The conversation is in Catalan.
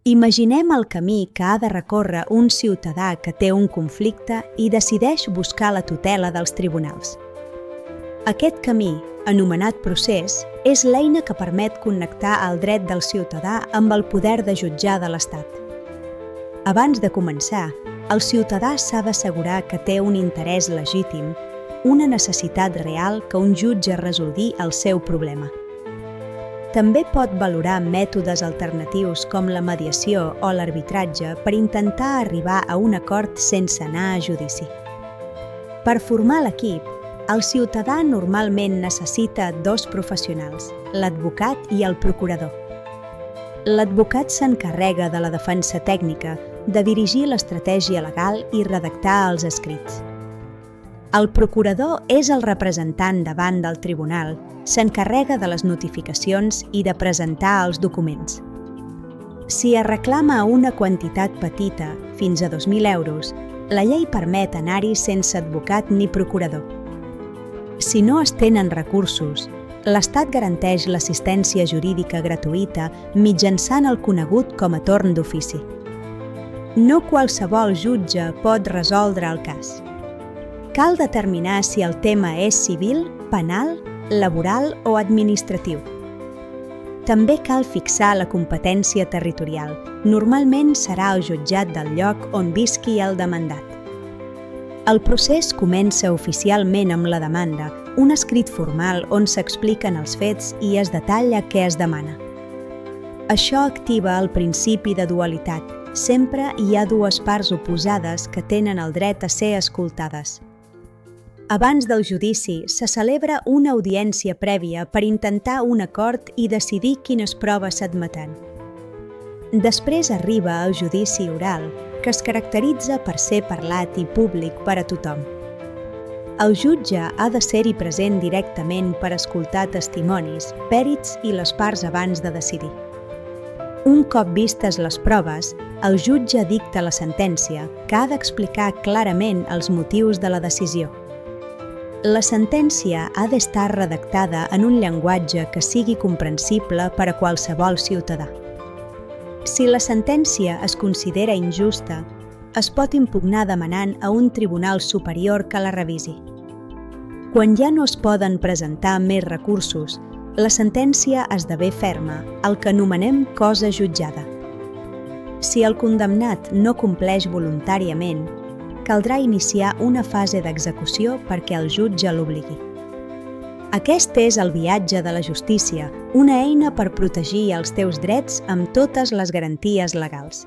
Imaginem el camí que ha de recórrer un ciutadà que té un conflicte i decideix buscar la tutela dels tribunals. Aquest camí, anomenat procés, és l'eina que permet connectar el dret del ciutadà amb el poder de jutjar de l'Estat. Abans de començar, el ciutadà s'ha d'assegurar que té un interès legítim, una necessitat real que un jutge resolgui el seu problema. També pot valorar mètodes alternatius com la mediació o l'arbitratge per intentar arribar a un acord sense anar a judici. Per formar l'equip, el ciutadà normalment necessita dos professionals, l'advocat i el procurador. L'advocat s'encarrega de la defensa tècnica, de dirigir l'estratègia legal i redactar els escrits. El procurador és el representant davant del tribunal, s'encarrega de les notificacions i de presentar els documents. Si es reclama una quantitat petita, fins a 2.000 euros, la llei permet anar-hi sense advocat ni procurador. Si no es tenen recursos, l'Estat garanteix l'assistència jurídica gratuïta mitjançant el conegut com a torn d'ofici. No qualsevol jutge pot resoldre el cas. Cal determinar si el tema és civil, penal, laboral o administratiu. També cal fixar la competència territorial. Normalment serà el jutjat del lloc on visqui el demandat. El procés comença oficialment amb la demanda, un escrit formal on s'expliquen els fets i es detalla què es demana. Això activa el principi de dualitat. Sempre hi ha dues parts oposades que tenen el dret a ser escoltades. Abans del judici, se celebra una audiència prèvia per intentar un acord i decidir quines proves s'admeten. Després arriba el judici oral, que es caracteritza per ser parlat i públic per a tothom. El jutge ha de ser-hi present directament per escoltar testimonis, pèrits i les parts abans de decidir. Un cop vistes les proves, el jutge dicta la sentència, que ha d'explicar clarament els motius de la decisió. La sentència ha d'estar redactada en un llenguatge que sigui comprensible per a qualsevol ciutadà. Si la sentència es considera injusta, es pot impugnar demanant a un tribunal superior que la revisi. Quan ja no es poden presentar més recursos, la sentència esdevé ferma, el que anomenem cosa jutjada. Si el condemnat no compleix voluntàriament, caldrà iniciar una fase d'execució perquè el jutge l'obligui. Aquest és el viatge de la justícia, una eina per protegir els teus drets amb totes les garanties legals.